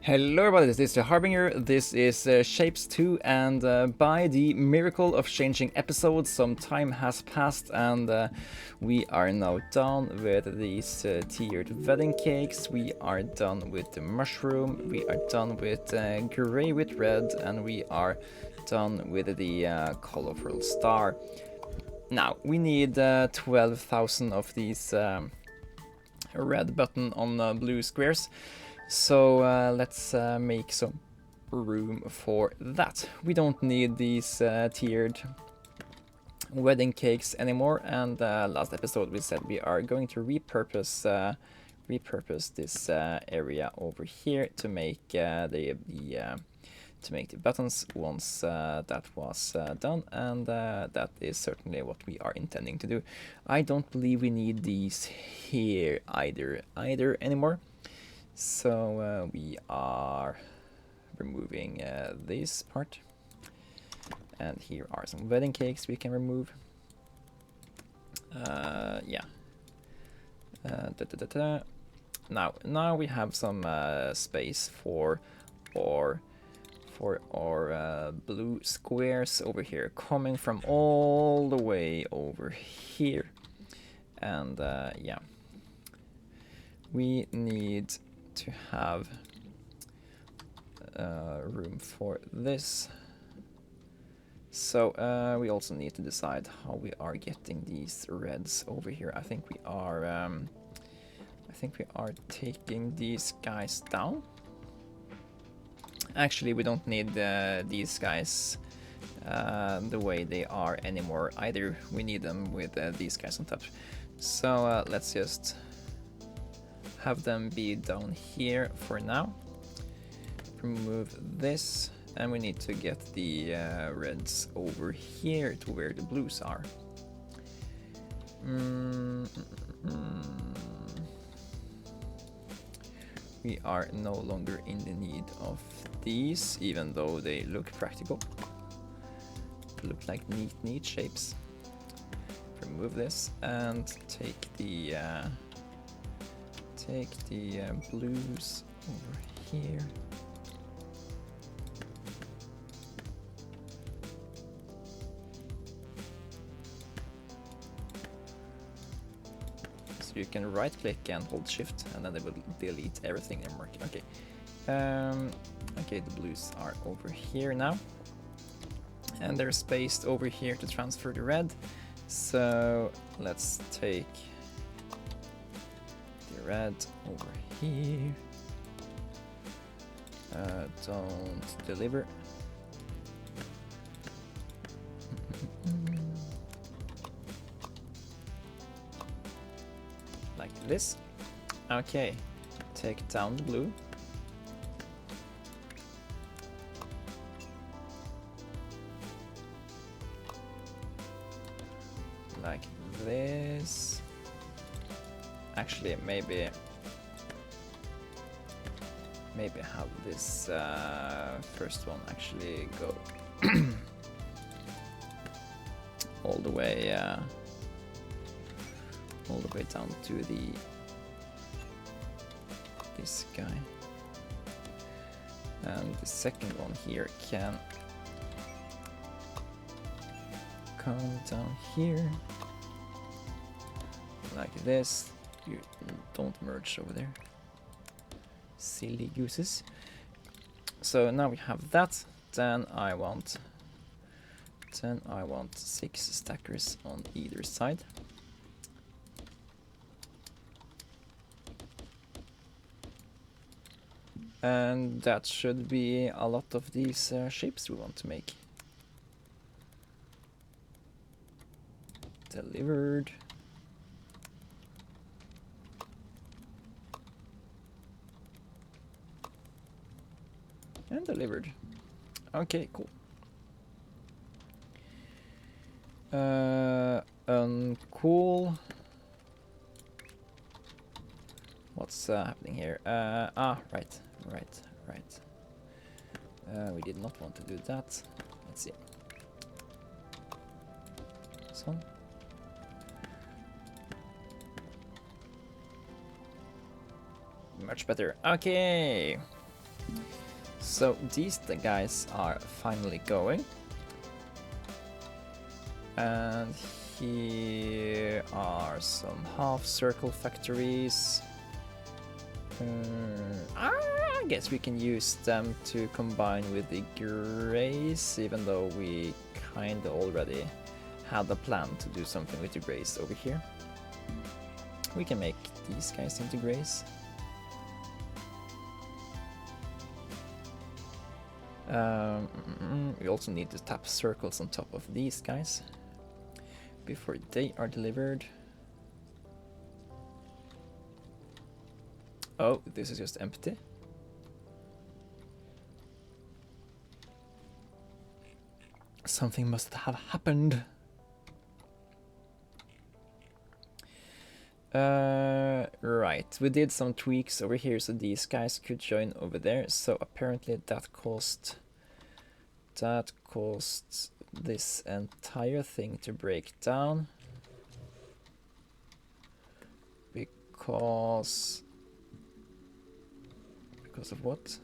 Hello everybody, this is the Harbinger, this is Shapes 2, and by the miracle of changing episodes, some time has passed and we are now done with these tiered wedding cakes, we are done with the mushroom, we are done with grey with red, and we are done with the colorful star. Now, we need 12,000 of these red button on blue squares. So let's make some room for that. We don't need these tiered wedding cakes anymore, and last episode we said we are going to repurpose this area over here to make the buttons once that was done, and that is certainly what we are intending to do. I don't believe we need these here either anymore. So we are removing this part, and here are some wedding cakes we can remove. Yeah. Now we have some space for our blue squares over here, coming from all the way over here, and yeah, we need to have room for this. So we also need to decide how we are getting these reds over here. I think we are taking these guys down. Actually, we don't need these guys the way they are anymore either. We need them with these guys on top. So let's just have them be down here for now. Remove this, and we need to get the reds over here to where the blues are. We are no longer in the need of these, even though they look practical. Look like neat shapes. Remove this and take the blues over here. So you can right click and hold shift, and then it will delete everything in mark. Okay. Okay, the blues are over here now, and they're spaced over here to transfer the red. So let's take red over here. Don't deliver. Like this. Okay, take down the blue. Like this. Actually, maybe have this first one actually go all the way down to this guy, and the second one here can come down here like this. You don't merge over there, silly gooses. So now we have that. Then I want 6 stackers on either side. And that should be a lot of these shapes we want to make. Delivered. And delivered. Okay, cool. Uncool. What's happening here? Right. We did not want to do that. Let's see. This one. Much better. Okay. So these guys are finally going. And here are some half circle factories. I guess we can use them to combine with the grays, even though we kinda already had a plan to do something with the grays over here. We can make these guys into grays. We also need to tap circles on top of these guys before they are delivered. Oh, this is just empty. Something must have happened. Right, we did some tweaks over here so these guys could join over there. So apparently that caused this entire thing to break down. Because of what?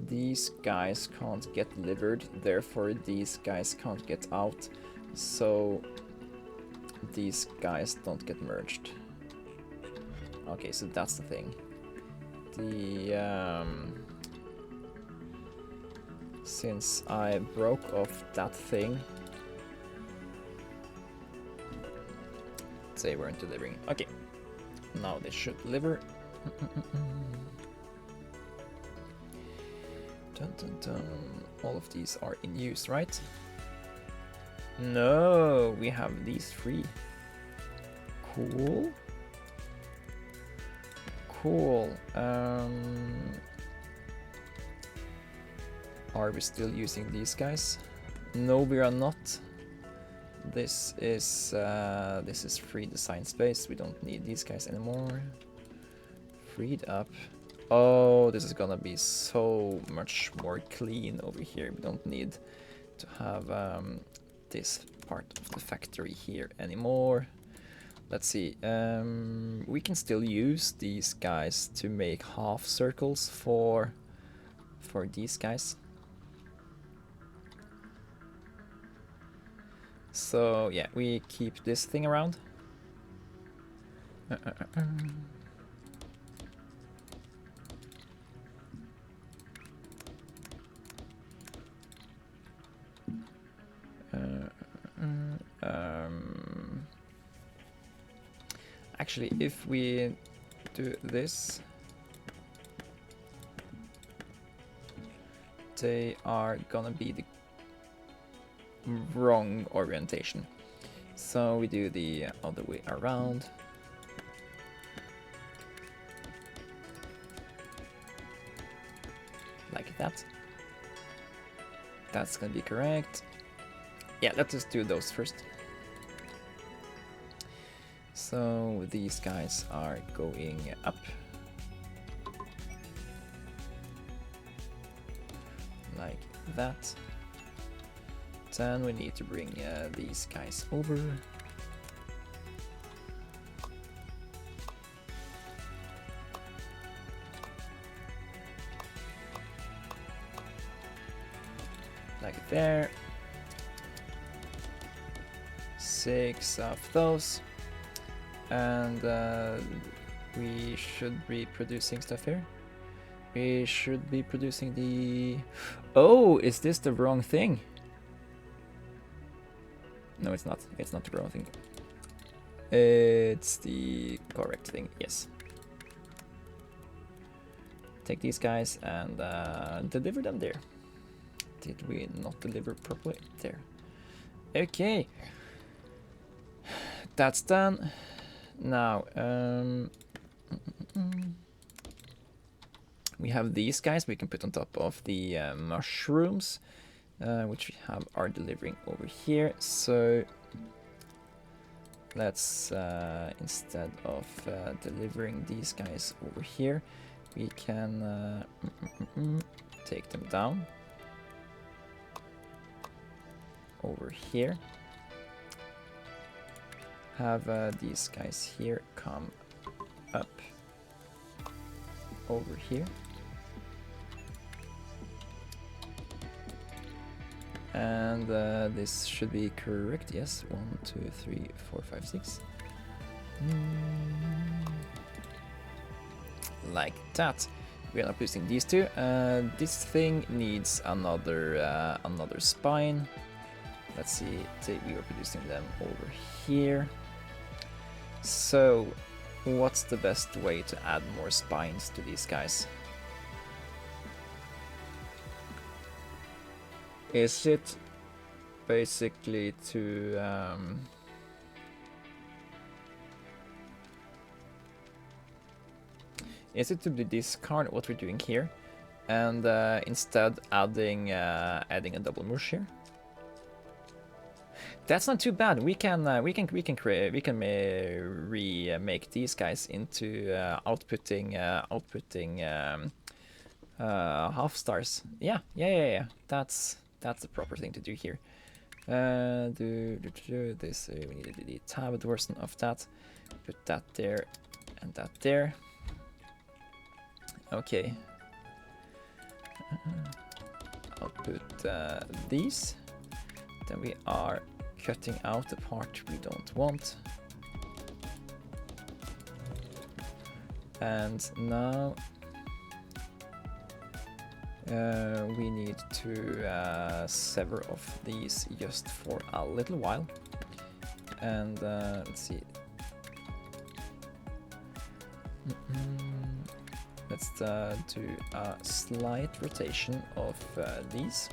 These guys can't get delivered, therefore these guys can't get out, so these guys don't get merged. Okay, so that's the thing. Since I broke off that thing, they weren't delivering. Okay, now they should deliver. Dun, dun, dun. All of these are in use, right? No, we have these three. Cool. Cool. Are we still using these guys? No, we are not. This is free design space. We don't need these guys anymore. Freed up. Oh, this is gonna be so much more clean over here. We don't need to have this part of the factory here anymore. Let's see. We can still use these guys to make half circles for these guys. So yeah, we keep this thing around. Actually, if we do this, they are gonna be the wrong orientation. So we do the other way around. Like that. That's gonna be correct. Yeah, let's just do those first. So these guys are going up. Like that. Then we need to bring these guys over. Like there. 6 of those. And we should be producing stuff here. We should be producing the... Oh, is this the wrong thing? No, it's not. It's not the wrong thing. It's the correct thing, yes. Take these guys and deliver them there. Did we not deliver properly? There. Okay. That's done. Now, we have these guys we can put on top of the mushrooms, which we are delivering over here. So let's, instead of delivering these guys over here, we can take them down over here. have these guys here come up over here. And this should be correct, yes. 1, 2, 3, 4, 5, 6. Like that. We are not producing these two. This thing needs another spine. Let's see, we are producing them over here. So, what's the best way to add more spines to these guys? Is it basically to discard what we're doing here and instead adding a double mush here? That's not too bad. We can remake these guys into outputting half stars. Yeah. That's the proper thing to do here. Do this. We need the tabbed version of that. Put that there and that there. Okay. I'll put these. Then we are cutting out the part we don't want. And now we need to sever off these just for a little while. And let's see. Let's do a slight rotation of these.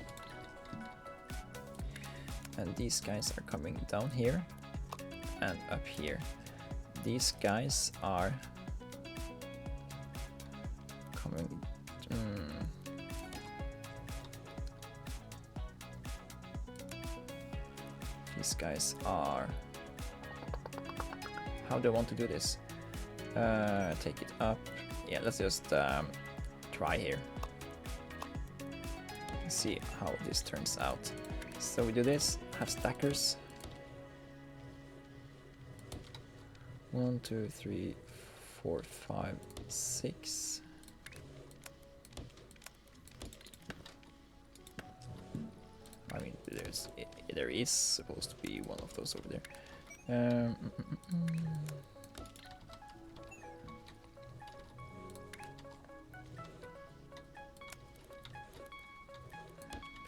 And these guys are coming down here and up here. These guys are coming. These guys are. How do I want to do this? Take it up. Yeah, let's just try here. See how this turns out. So we do this, have stackers. 1, 2, 3, 4, 5, 6. I mean, there is supposed to be one of those over there.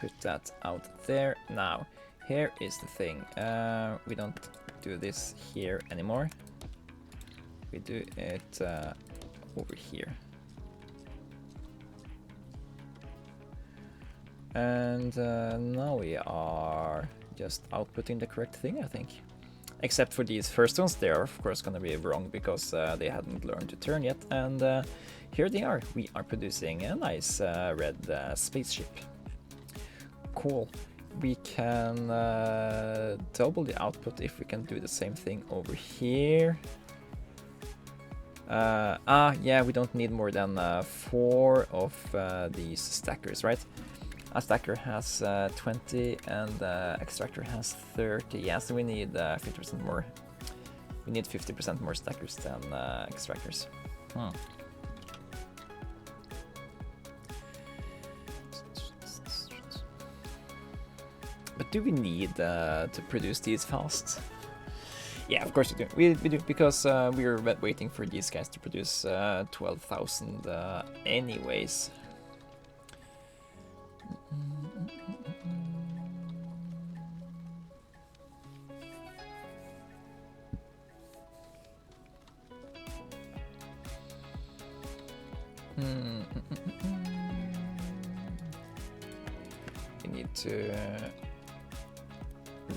Put that out there. Now, here is the thing. We don't do this here anymore. We do it over here. And now we are just outputting the correct thing, I think. Except for these first ones, they are of course gonna be wrong because they hadn't learned to turn yet. And here they are. We are producing a nice red spaceship. Cool. We can double the output if we can do the same thing over here. Yeah, we don't need more than 4 of these stackers, right? A stacker has 20 and extractor has 30. Yeah, so we need 50% more. We need 50% more stackers than extractors. But do we need to produce these fast? Yeah, of course we do. We do, because we're waiting for these guys to produce 12,000 anyways. We need to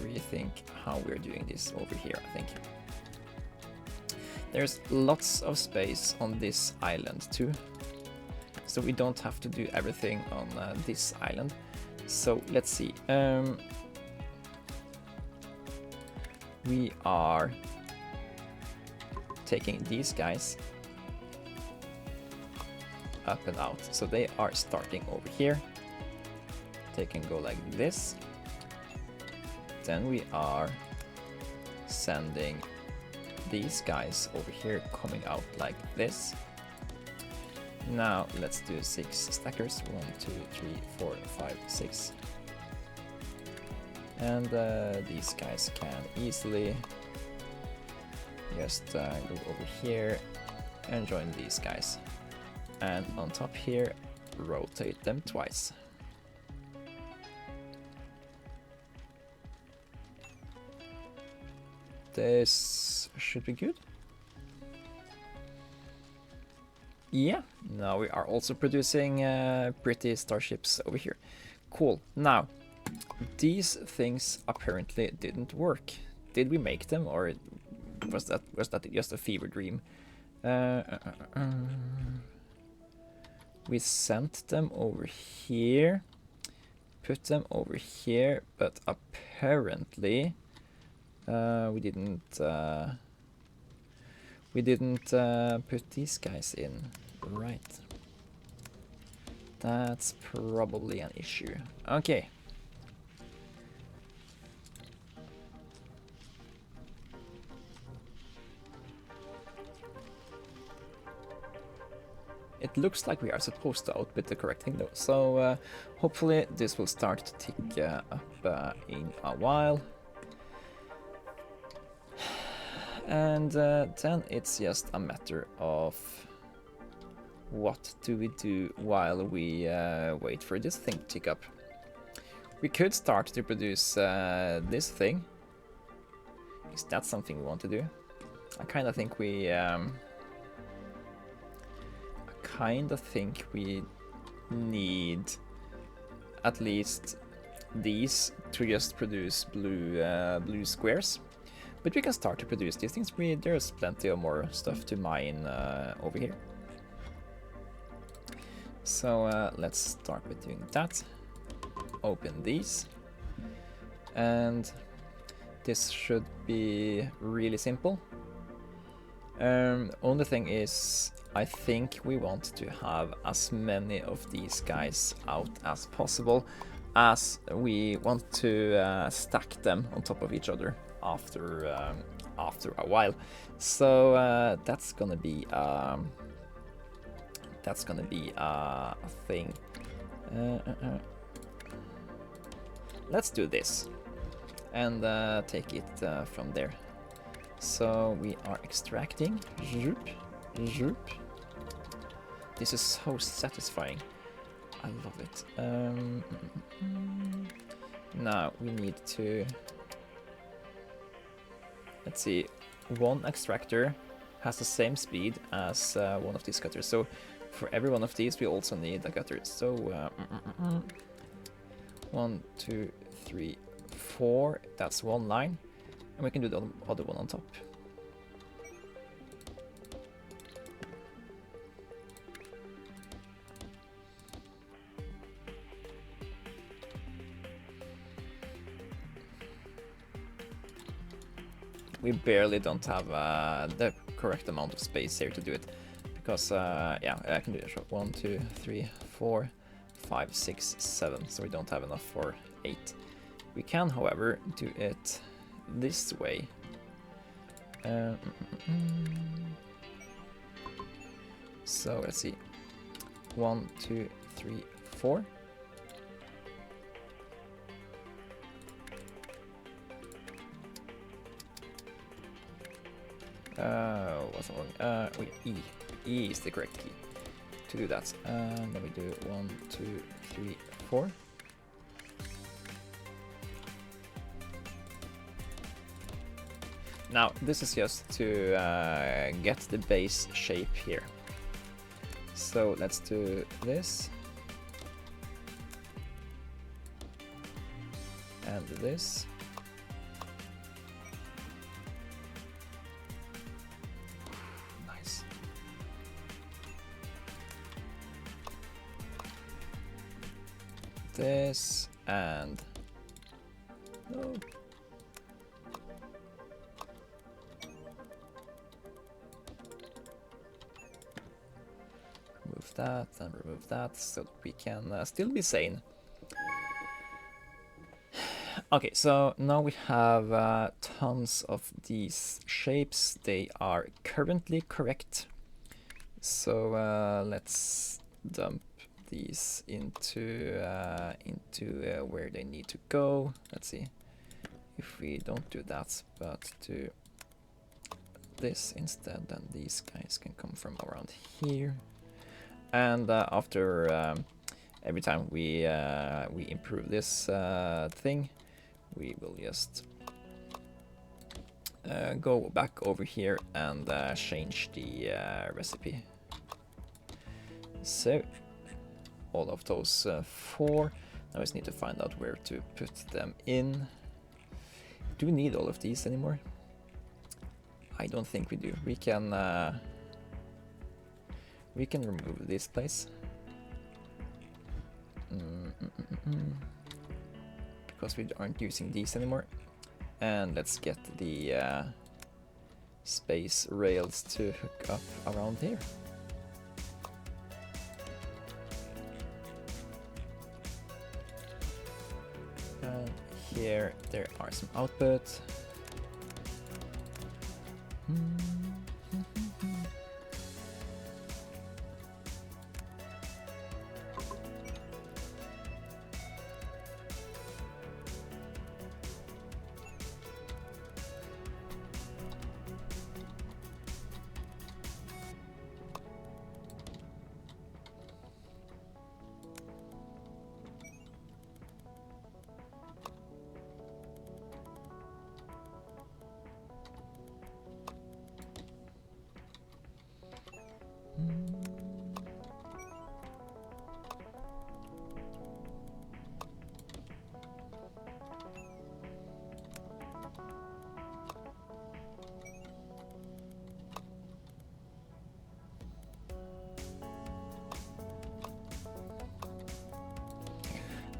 rethink how we're doing this over here, I think. There's lots of space on this island too, so we don't have to do everything on this island. So let's see. We are taking these guys up and out, so they are starting over here. They can go like this. Then we are sending these guys over here coming out like this. Now let's do 6 stackers. 1, 2, 3, 4, 5, 6. And these guys can easily just go over here and join these guys. And on top here, rotate them twice. This should be good. Yeah, now we are also producing pretty starships over here. Cool. Now, these things apparently didn't work. Did we make them, or was that just a fever dream? We sent them over here, put them over here, but apparently we didn't put these guys in. Right. That's probably an issue. Okay. It looks like we are supposed to output the correct thing though, so hopefully this will start to tick up in a while. And then it's just a matter of what do we do while we wait for this thing to tick up. We could start to produce this thing. Is that something we want to do? I kind of think we need at least these to just produce blue squares. But we can start to produce these things. There's plenty of more stuff to mine over here. So let's start with doing that. Open these. And this should be really simple. Only thing is, I think we want to have as many of these guys out as possible, as we want to stack them on top of each other after a while. So that's gonna be a thing. Let's do this and take it from there. So we are extracting. Zoop, zoop. This is so satisfying. I love it. Now we need to. Let's see. One extractor has the same speed as one of these cutters. So for every one of these, we also need a cutter. So 1, 2, 3, 4. That's one line, and we can do the other one on top. We barely don't have the correct amount of space here to do it, because yeah, I can do it. 1, 2, 3, 4, 5, 6, 7. So we don't have enough for 8. We can, however, do it this way. So let's see. 1, 2, 3, 4. What's wrong? Wait, E. E is the correct key to do that. And then we do 1, 2, 3, 4. Now, this is just to get the base shape here. So let's do this. And this. Nice. This and no. Remove that and remove that so that we can still be sane. Okay, so now we have tons of these shapes. They are currently correct. So let's dump these into where they need to go. Let's see if we don't do that, but do this instead, then these guys can come from around here. And after every time we improve this thing, we will just go back over here and change the recipe. So all of those 4. Now I just need to find out where to put them in. Do we need all of these anymore? I don't think we do. We can remove this place. Because we aren't using these anymore. And let's get the space rails to hook up around here. And here there are some outputs.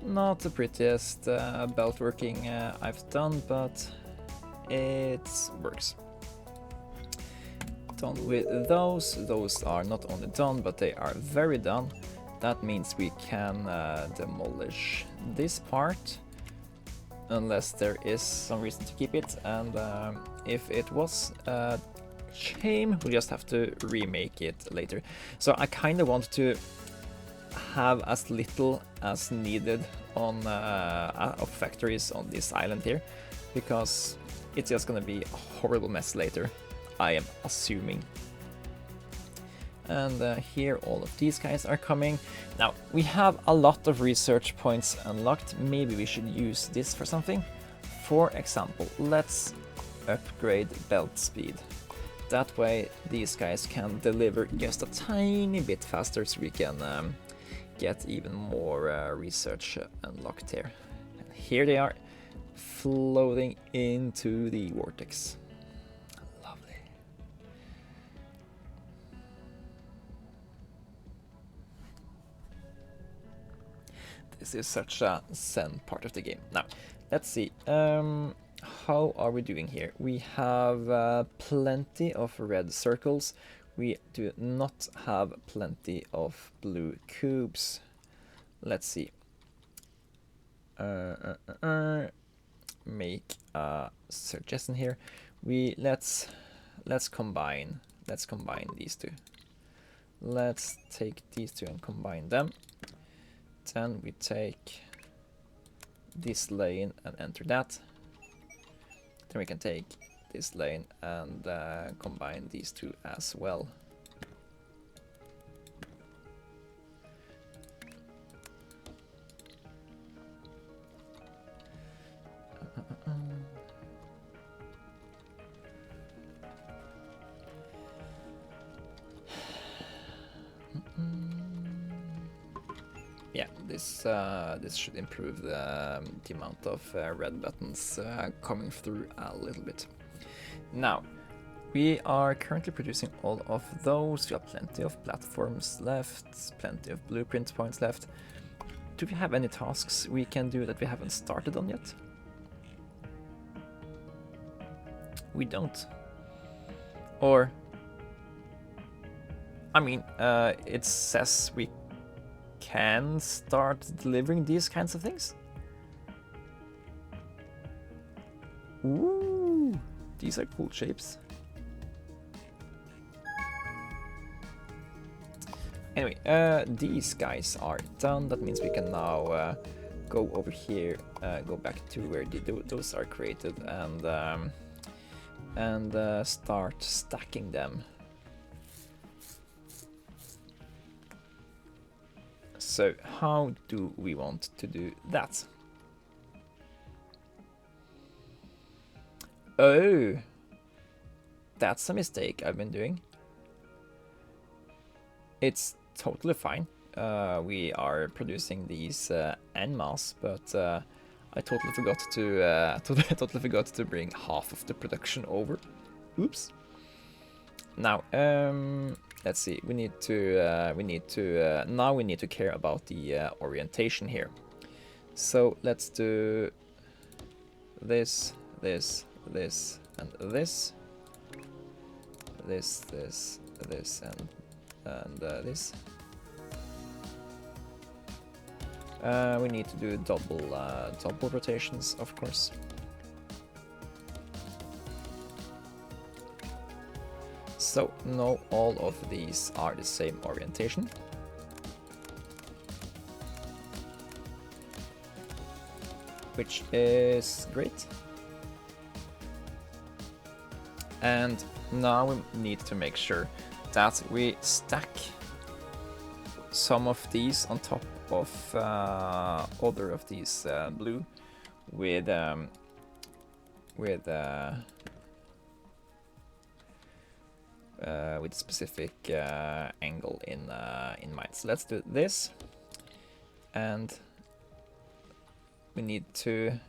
Not the prettiest belt working I've done, but it works. Done with those. Those are not only done, but they are very done. That means we can demolish this part, unless there is some reason to keep it. And if it was a shame, we just have to remake it later. So I kind of want to have as little as needed on of factories on this island here, because it's just gonna be a horrible mess later, I am assuming. And here all of these guys are coming. Now we have a lot of research points unlocked. Maybe we should use this for something. For example, let's upgrade belt speed. That way these guys can deliver just a tiny bit faster, so we can get even more research unlocked here. And here they are, floating into the vortex. Lovely. This is such a zen part of the game. Now, let's see. How are we doing here? We have plenty of red circles. We do not have plenty of blue cubes. Let's see. Make a suggestion here. Let's combine these two. Let's take these two and combine them. Then we take this lane and enter that. Then we can take this lane and combine these two as well. Yeah, this should improve the amount of red buttons coming through a little bit. Now, we are currently producing all of those. We have plenty of platforms left, plenty of blueprint points left. Do we have any tasks we can do that we haven't started on yet? We don't. Or, I mean, it says we can start delivering these kinds of things. Ooh, these are cool shapes. Anyway, these guys are done. That means we can now go over here, go back to where those are created, and start stacking them. So how do we want to do that? Oh, that's a mistake I've been doing. It's totally fine. We are producing these en masse, but I totally forgot to totally forgot to bring half of the production over. Oops. Now, let's see. We need to now we need to care about the orientation here. So let's do this, this, this, and this, this, and this. We need to do double rotations, of course. So now all of these are the same orientation. Which is great. And now we need to make sure that we stack some of these on top of other of these blue with specific angle in mind. So let's do this, and we need to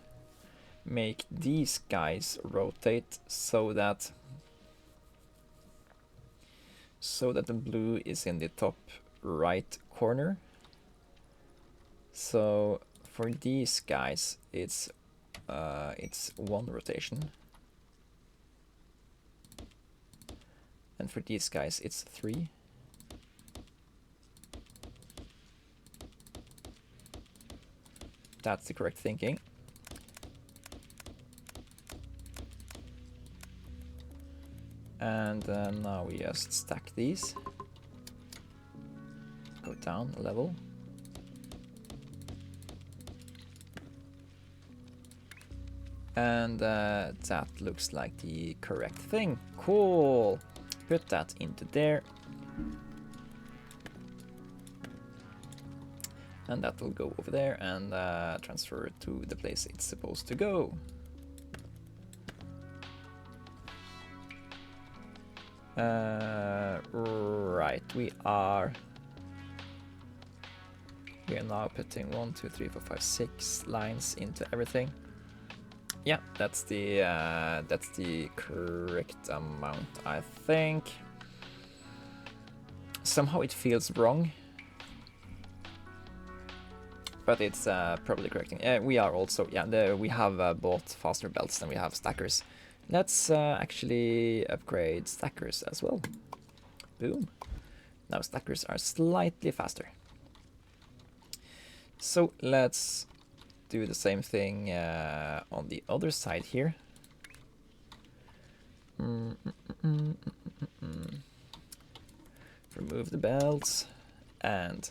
make these guys rotate so that the blue is in the top right corner. So for these guys, it's one rotation, and for these guys, it's 3. That's the correct thinking. And now we just stack these. Go down a level. And that looks like the correct thing. Cool. Put that into there. And that will go over there and transfer it to the place it's supposed to go. Right, we are now putting 1, 2, 3, 4, 5, 6 lines into everything. Yeah, that's the correct amount, I think. Somehow it feels wrong, but it's probably correcting. We are also, yeah, we have bought fastener belts than we have stackers. Let's actually upgrade stackers as well. Boom. Now stackers are slightly faster. So let's do the same thing on the other side here. Remove the belts, and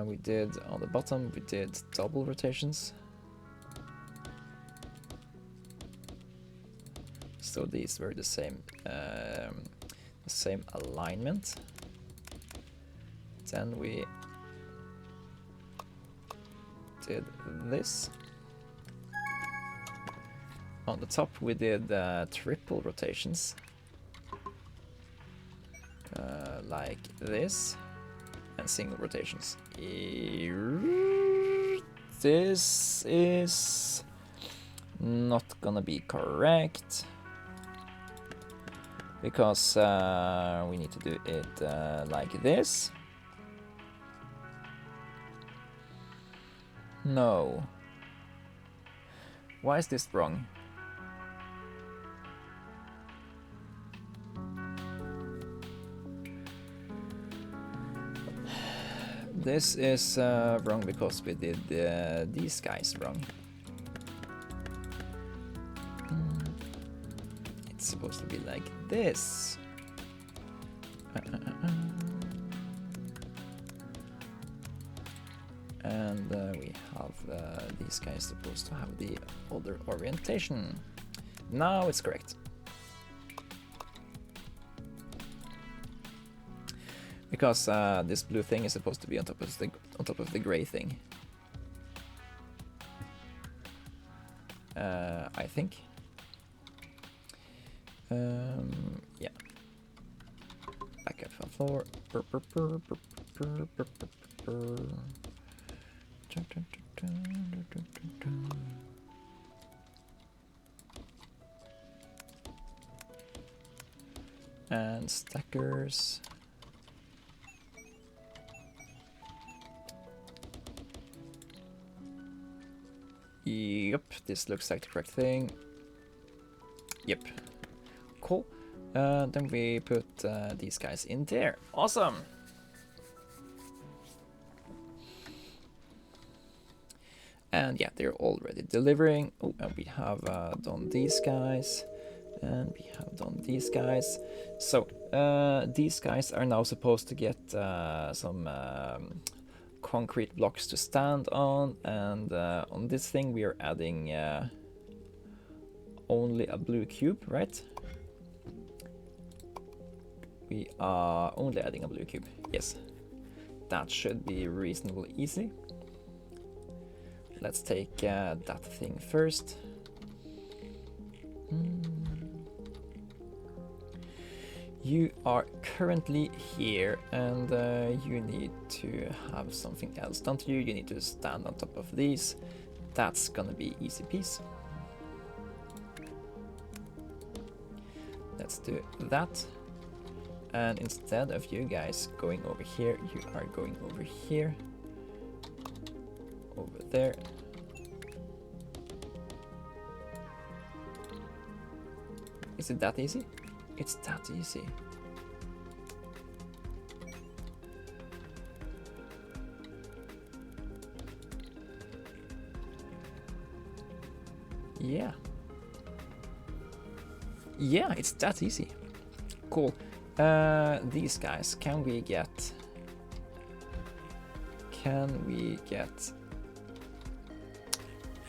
we did on the bottom, we did double rotations. So these were the same alignment. Then we did this. On the top we did triple rotations, like this, and single rotations. This is not gonna be correct, because we need to do it like this. No. Why is this wrong? This is wrong because we did these guys wrong. It's supposed to be like this. And we have these guys supposed to have the other orientation. Now it's correct. Because this blue thing is supposed to be on top of the gray thing. I think. Yeah. Back up on floor. And stackers. Yep, this looks like the correct thing. Yep. Cool. Then we put these guys in there. Awesome! And yeah, they're already delivering. Oh, and we have done these guys. And we have done these guys. So, these guys are now supposed to get some concrete blocks to stand on. And on this thing we are adding only a blue cube, right? We are only adding a blue cube, yes. That should be reasonably easy. Let's take that thing first. You are currently here and you need to have something else, don't you? You need to stand on top of these. That's gonna be easy peasy. Let's do that. And instead of you guys going over here, you are going over here. Over there. Is it that easy? It's that easy. Yeah. Yeah, it's that easy. Cool. These guys, can we get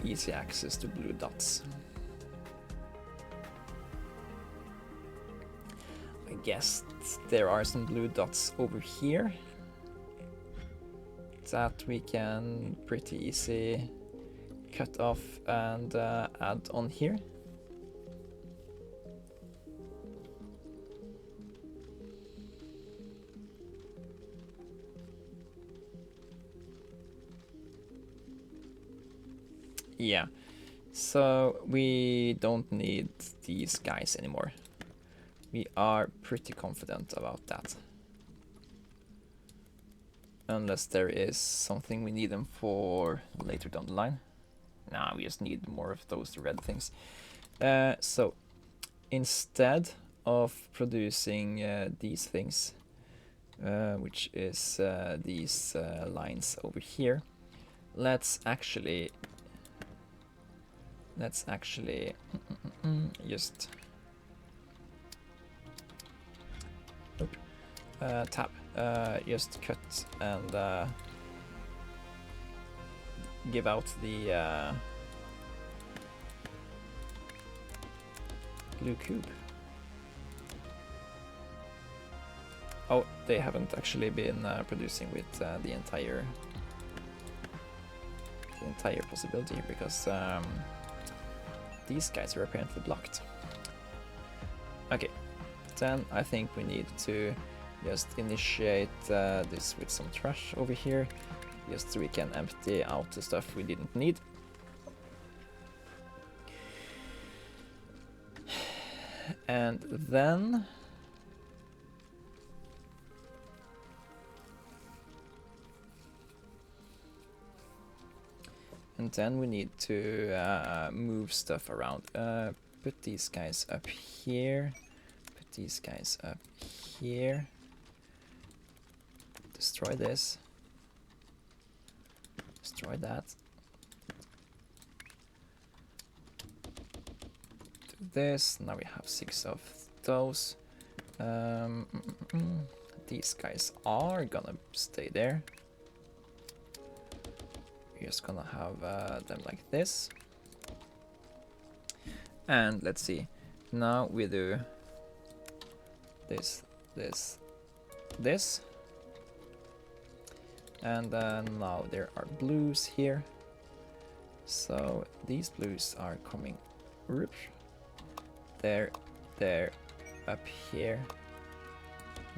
easy access to blue dots? I guess there are some blue dots over here that we can pretty easy cut off and add on here. Yeah, so we don't need these guys anymore. We are pretty confident about that. Unless there is something we need them for later down the line. Nah, we just need more of those red things. So instead of producing these things, which is these lines over here, let's actually just tab, just cut and give out the blue cube. Oh, they haven't actually been producing with the entire possibility here because these guys are apparently blocked. Okay, then I think we need to just initiate this with some trash over here, just so we can empty out the stuff we didn't need. And then we need to move stuff around. Put these guys up here. Put these guys up here. Destroy this. Destroy that. this. Now we have 6 of those. These guys are gonna stay there. We're just gonna have them like this. And let's see. Now we do this, this, this. And now there are blues here. So these blues are coming there, up here,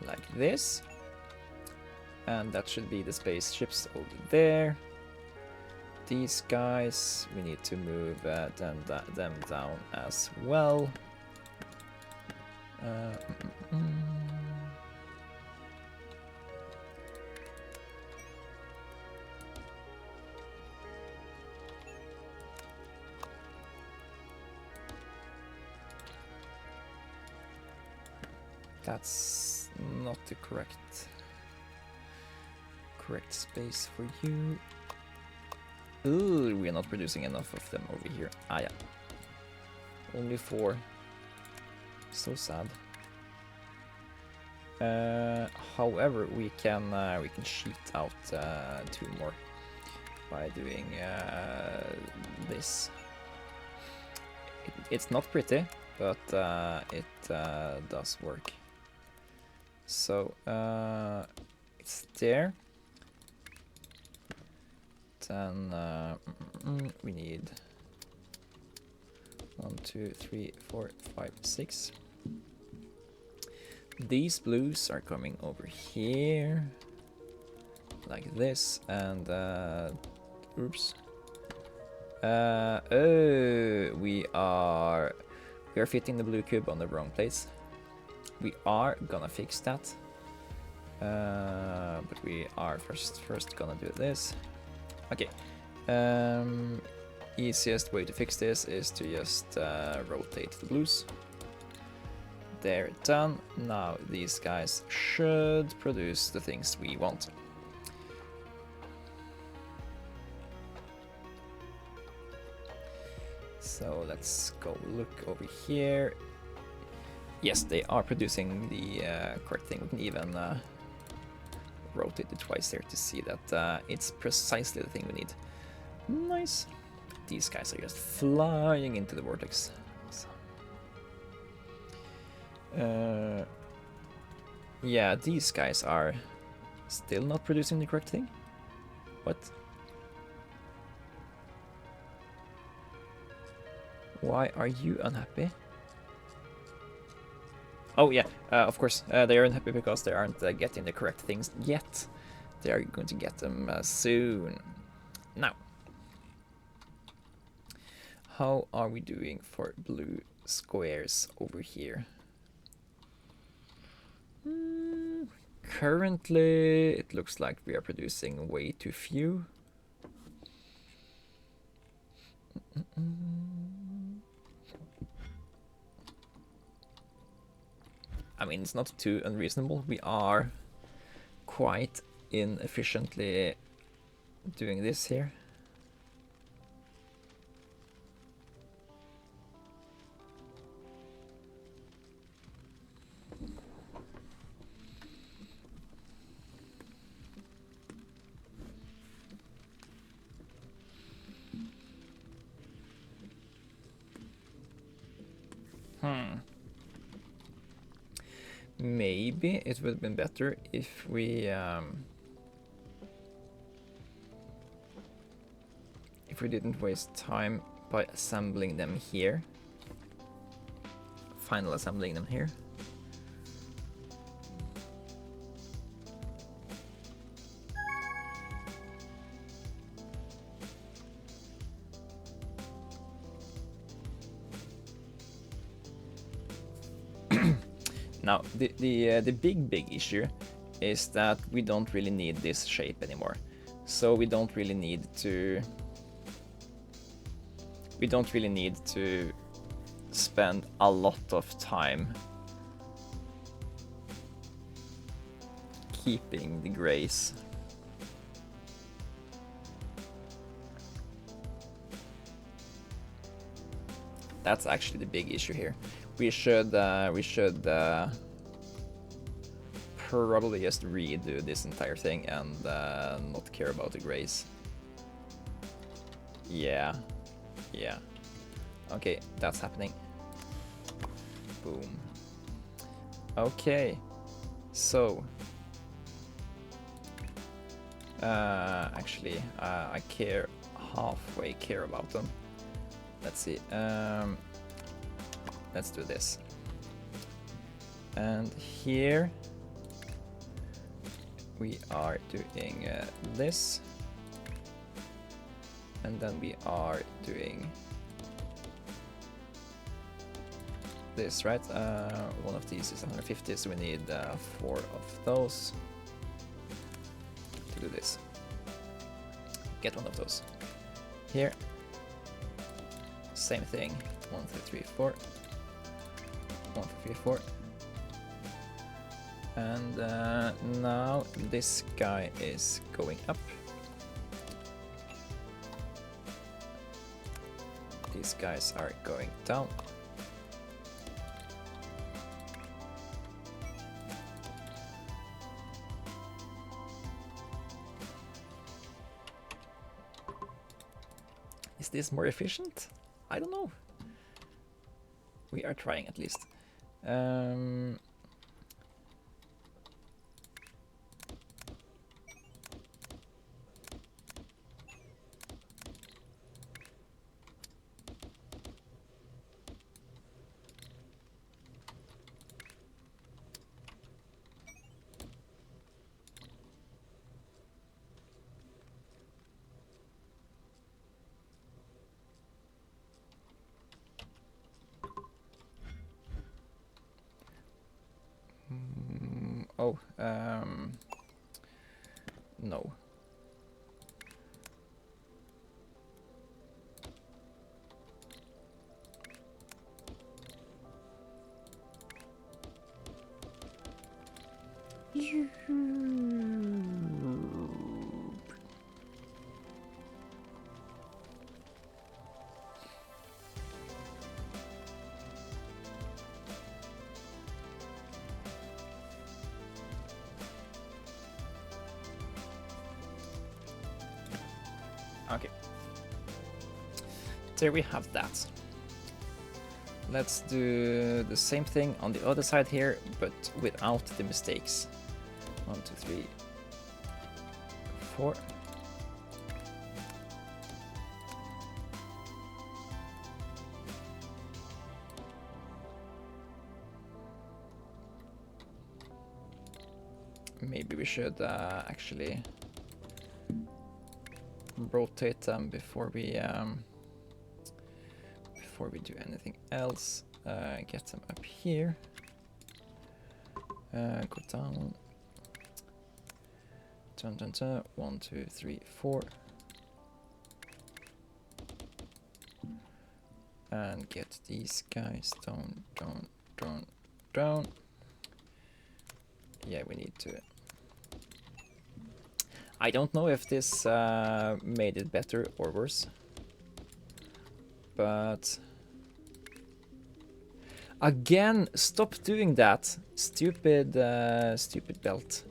like this. And that should be the spaceships over there. These guys, we need to move them down as well. That's not the correct space for you. Ooh, we're not producing enough of them over here. Ah, yeah. Only 4. So sad. However, we can sheet out 2 more by doing this. It's not pretty, but it does work. So it's there. Then we need 1, 2, 3, 4, 5, 6. These blues are coming over here, like this, and oops. Oh, we are fitting the blue cube on the wrong place. We are gonna fix that, but we are first gonna do this. Okay, easiest way to fix this is to just rotate the blues. They're done. Now these guys should produce the things we want. So let's go look over here. Yes, they are producing the correct thing. We can even rotate it twice there to see that it's precisely the thing we need. Nice. These guys are just flying into the vortex. Awesome. Yeah, these guys are still not producing the correct thing. What? Why are you unhappy? Oh yeah, of course, they are unhappy because they aren't getting the correct things yet. They are going to get them soon. Now, how are we doing for blue squares over here? Currently, it looks like we are producing way too few. I mean, it's not too unreasonable. We are quite inefficiently doing this here. Maybe it would have been better if we didn't waste time by assembling them here. Final assembling them here. Now, the big issue is that we don't really need this shape anymore. So we don't really need to spend a lot of time keeping the grays. That's actually the big issue here. We should probably just redo this entire thing and not care about the grays. Yeah. Okay, that's happening. Boom. Okay, so actually I halfway care about them. Let's see. Let's do this. And here we are doing this, and then we are doing this, right? One of these is 150, so we need 4 of those to do this. Get one of those. Here, same thing. 1, 2, 3, 4. 1, 2, 3, 4. And now this guy is going up. These guys are going down. Is this more efficient? I don't know. We are trying at least. No. Okay. There we have that. Let's do the same thing on the other side here, but without the mistakes. 1, 2, 3, 4. Maybe we should actually rotate them before we do anything else. Get them up here. Go down. Dun, dun, dun. 1, 2, 3, 4. And get these guys down, down, down, down. Yeah, we need to. I don't know if this made it better or worse, but again, stop doing that, stupid, stupid belt.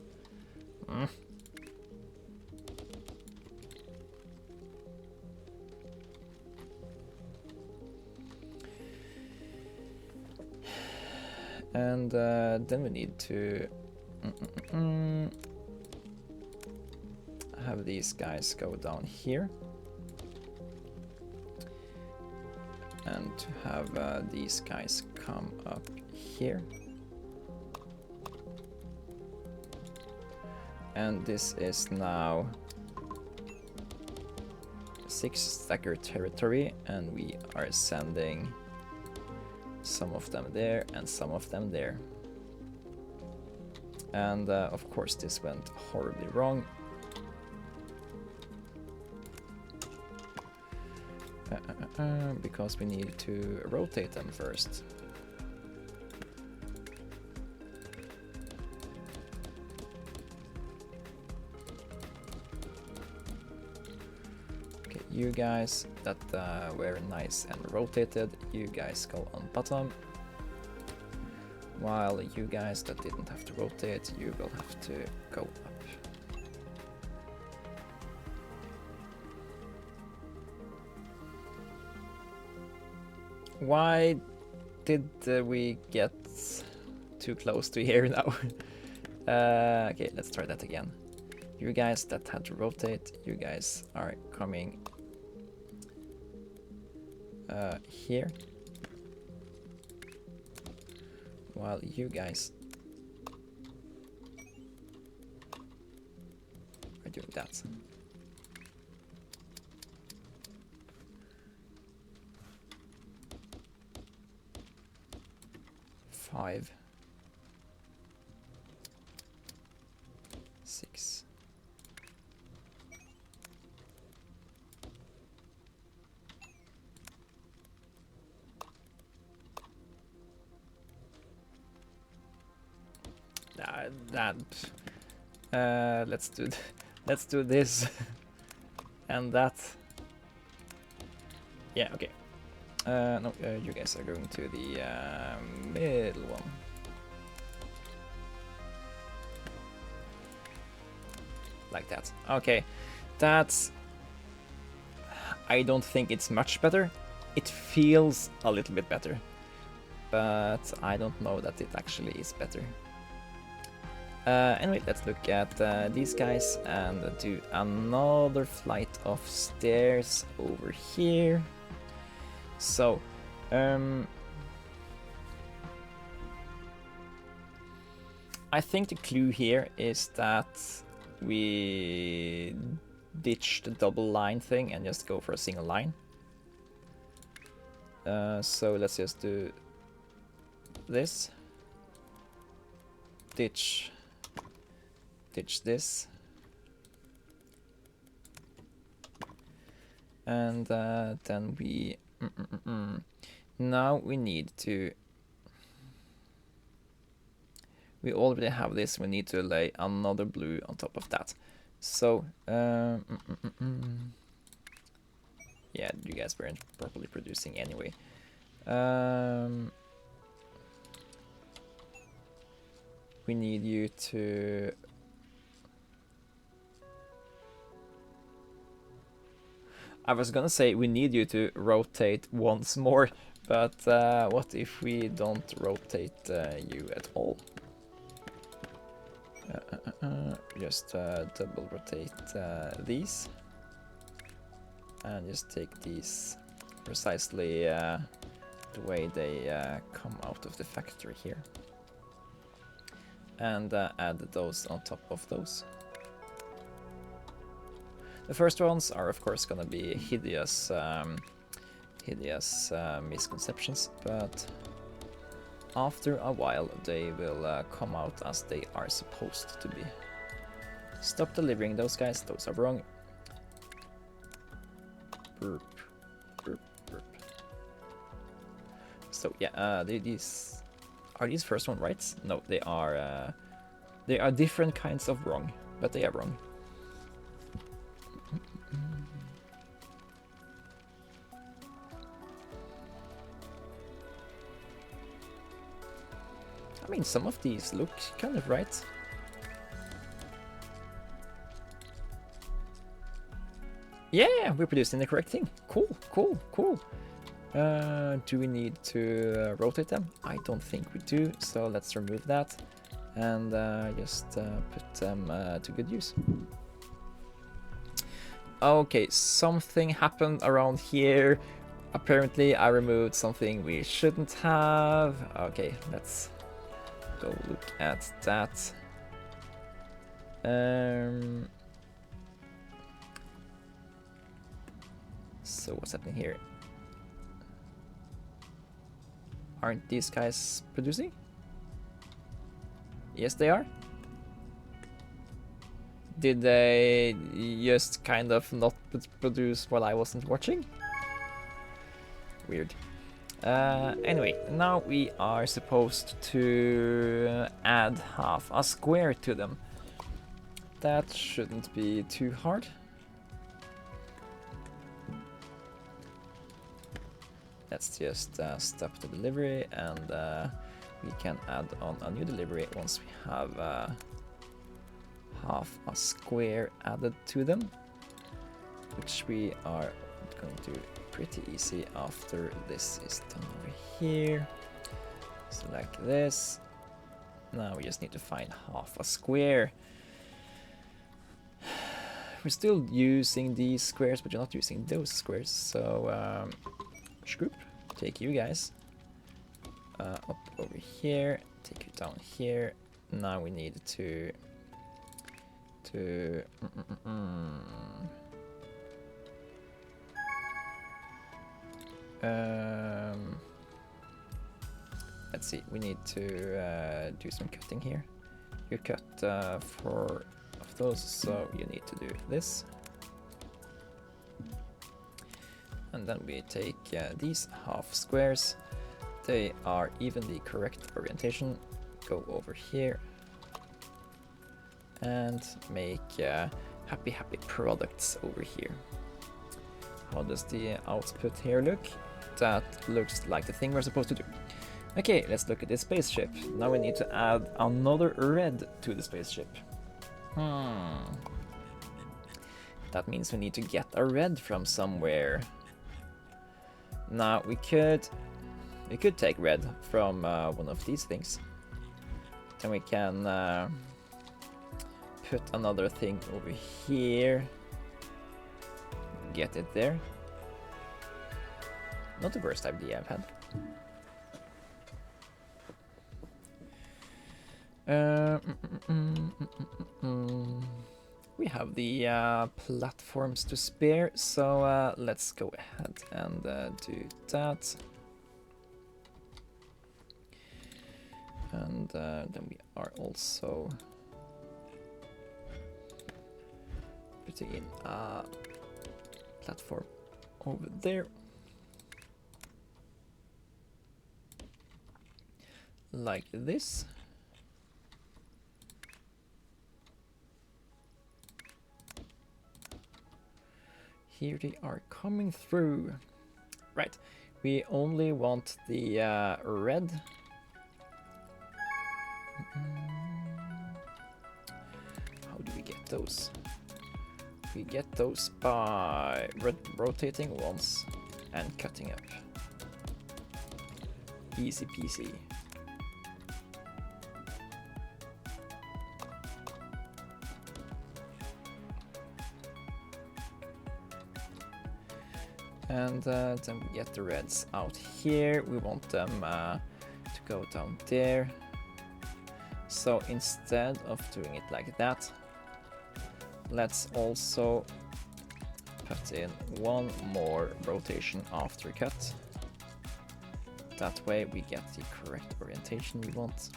And then we need to have these guys go down here, and to have these guys come up here, and this is now 6 stacker territory, and we are sending some of them there and some of them there. And of course this went horribly wrong. Because we need to rotate them first. Okay, you guys that were nice and rotated, you guys go on bottom. While you guys that didn't have to rotate, you will have to go up. Why did we get too close to here now? Okay, let's try that again. You guys that had to rotate, you guys are coming here. While you guys are doing that. Five. 6. Let's do this and that. Yeah, okay. No, you guys are going to the middle one. Like that. Okay, that's... I don't think it's much better. It feels a little bit better, but I don't know that it actually is better. Anyway, let's look at these guys and do another flight of stairs over here. So, I think the clue here is that we ditch the double line thing and just go for a single line. So let's just do this. Ditch this. And then we... Now we need to... We already have this, we need to lay another blue on top of that. So, yeah, you guys weren't properly producing anyway. We need you to... I was gonna say we need you to rotate once more, but what if we don't rotate you at all? Just double rotate these and just take these precisely the way they come out of the factory here, and add those on top of those. The first ones are of course gonna be hideous misconceptions, but after a while they will come out as they are supposed to be. Stop delivering those guys, those are wrong. Burp, burp, burp. So yeah, these are these first one right? No, they are different kinds of wrong, but they are wrong. I mean, some of these look kind of right. Yeah, we're producing the correct thing. Cool, cool, cool. Do we need to rotate them? I don't think we do, so let's remove that and just put them to good use. Okay, something happened around here. Apparently I removed something we shouldn't have. Okay, let's go look at that. So what's happening here? Aren't these guys producing? Yes, they are. Did they just kind of not produce while I wasn't watching? Weird. Anyway, now we are supposed to add half a square to them. That shouldn't be too hard. let's just stop the delivery, and we can add on a new delivery once we have half a square added to them, which we are going to do pretty easy after this is done over here. So like this. Now we just need to find half a square. We're still using these squares, but you're not using those squares. So group, take you guys up over here, take you down here. Now we need to let's see, we need to do some cutting here. You cut 4 of those, so you need to do this. And then we take these half squares. They are evenly correct orientation. Go over here and make happy products over here. How does the output here look? That looks like the thing we're supposed to do. Okay, let's look at this spaceship. Now we need to add another red to the spaceship. That means we need to get a red from somewhere. Now we could take red from one of these things. Then we can put another thing over here. Get it there. Not the worst idea I've had. We have the platforms to spare, so let's go ahead and do that. And then we are also putting in a platform over there. Like this. Here they are coming through. Right, we only want the red. How do we get those? We get those by rotating once and cutting up. Easy peasy. And then we get the reds out here. We want them to go down there. So instead of doing it like that, let's also put in one more rotation after cut. That way we get the correct orientation we want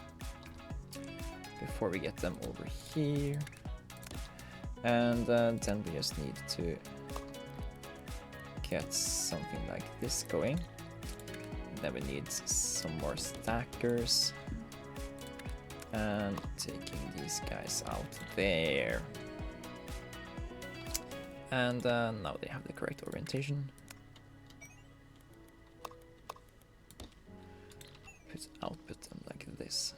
before we get them over here. And then we just need to get something like this going. Then we need some more stackers. And taking these guys out there. And now they have the correct orientation. Output them like this.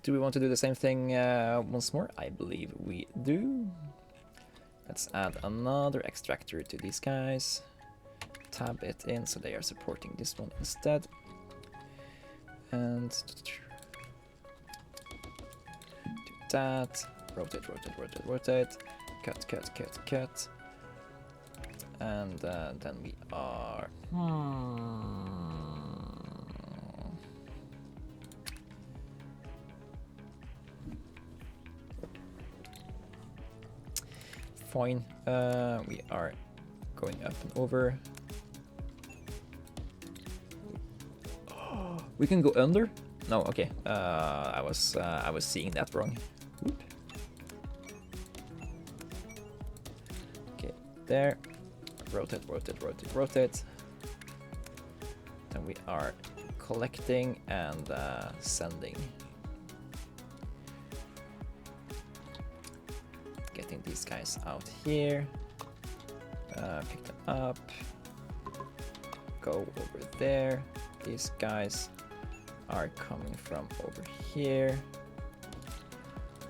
Do we want to do the same thing once more? I believe we do. Let's add another extractor to these guys. Tab it in so they are supporting this one instead. And do that. Rotate, rotate, rotate, rotate. Cut, cut, cut, cut. And then we are... Fine. We are going up and over. We can go under? No, okay. I was seeing that wrong. Whoop. Okay, there. Rotate, rotate, rotate, rotate. Then we are collecting and sending. Getting these guys out here. Pick them up. go over there. These guys are coming from over here.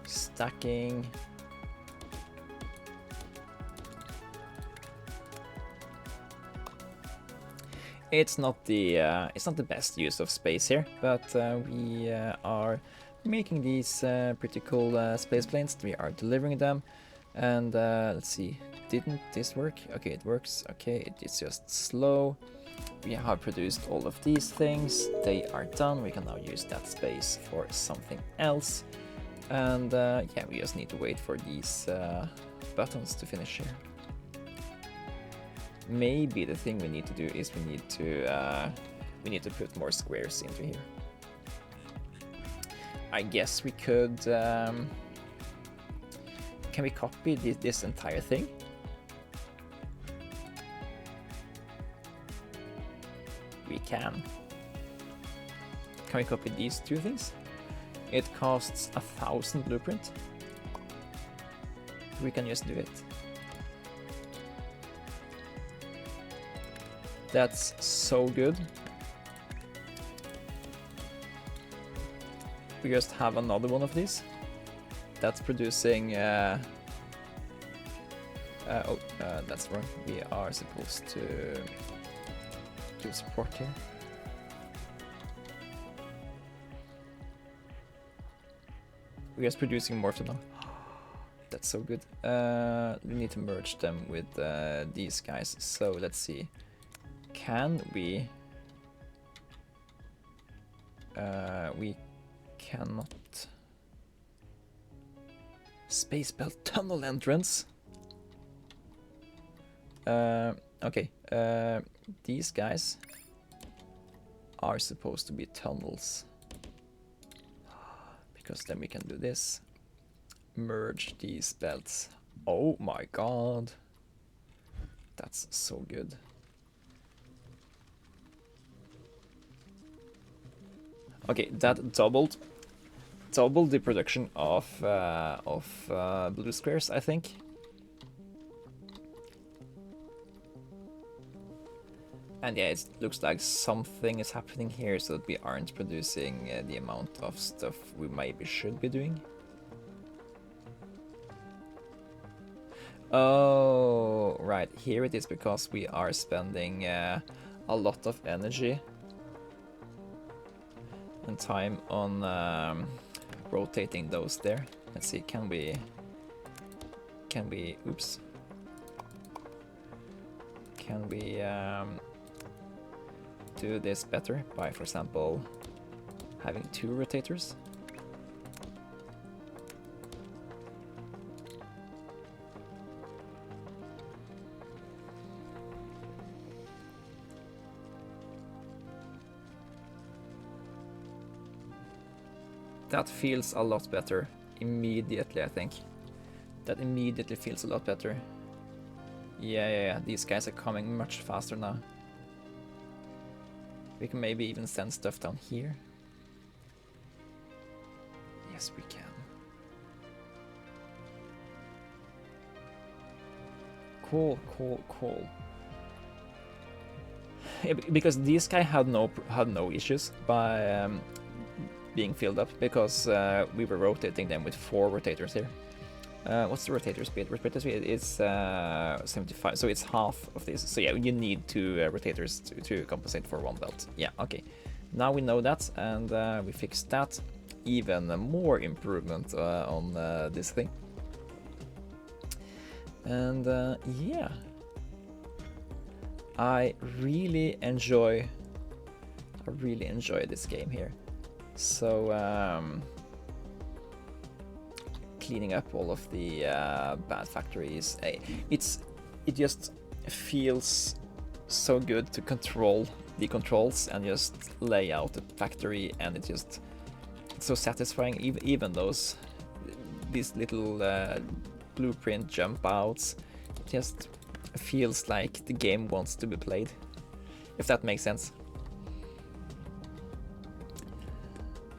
Stacking. It's not the best use of space here, but we are making these pretty cool space planes. We are delivering them, and let's see, didn't this work? Okay, it works. Okay, it's just slow. We have produced all of these things. They are done. We can now use that space for something else, and yeah, we just need to wait for these buttons to finish here. Maybe the thing we need to do is we need to put more squares into here. I guess we could. Can we copy this entire thing? We can. Can we copy these two things? It costs 1,000 blueprint. We can just do it. That's so good. We just have another one of these. That's producing. That's wrong. We are supposed to do support here. We're just producing more of them now. That's so good. We need to merge them with these guys. So let's see. Can we? We cannot. Space belt tunnel entrance. Okay. These guys are supposed to be tunnels. Because then we can do this. Merge these belts. Oh my god. That's so good. Okay, that doubled the production of blue squares, I think. And yeah, it looks like something is happening here, so that we aren't producing the amount of stuff we maybe should be doing. Oh, right, here it is, because we are spending a lot of energy and time on rotating those there. Let's see, can we, oops. Can we do this better by, for example, having 2 rotators? That feels a lot better immediately, I think. That immediately feels a lot better. Yeah, these guys are coming much faster now. We can maybe even send stuff down here. Yes, we can. Cool. Yeah, because these guys had no issues by being filled up, because we were rotating them with 4 rotators here. What's the rotator speed? Rotator speed is 75, so it's half of this. So yeah, you need 2 rotators to compensate for 1 belt. Yeah, okay. Now we know that, and we fixed that. Even more improvement on this thing. And yeah, I really enjoy this game here. So cleaning up all of the bad factories. It just feels so good to control the controls and just lay out the factory, and it's so satisfying. Even these little blueprint jump outs, it just feels like the game wants to be played, if that makes sense.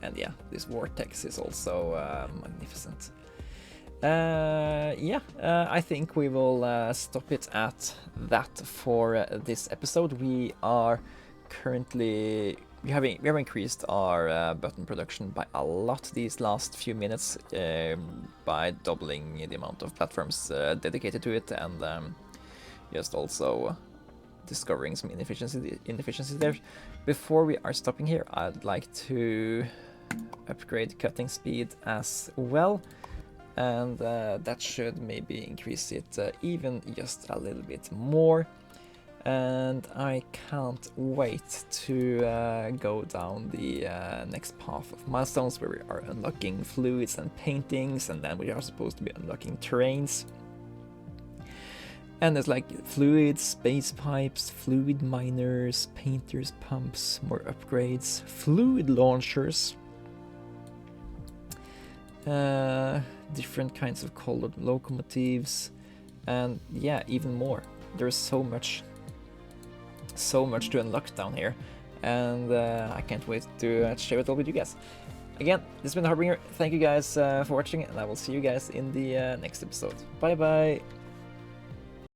And yeah, this vortex is also magnificent. Yeah, I think we will stop it at that for this episode. We are currently we have increased our button production by a lot these last few minutes by doubling the amount of platforms dedicated to it, and just also discovering some inefficiencies there. Before we are stopping here, I'd like to upgrade cutting speed as well, and that should maybe increase it even just a little bit more. And I can't wait to go down the next path of milestones, where we are unlocking fluids and paintings, and then we are supposed to be unlocking terrains. And there's like fluids, space pipes, fluid miners, painters, pumps, more upgrades, fluid launchers, different kinds of colored locomotives, and yeah, even more. There's so much to unlock down here, and I can't wait to share it all with you guys. Again, this has been Harbinger. Thank you guys for watching, and I will see you guys in the next episode. Bye bye!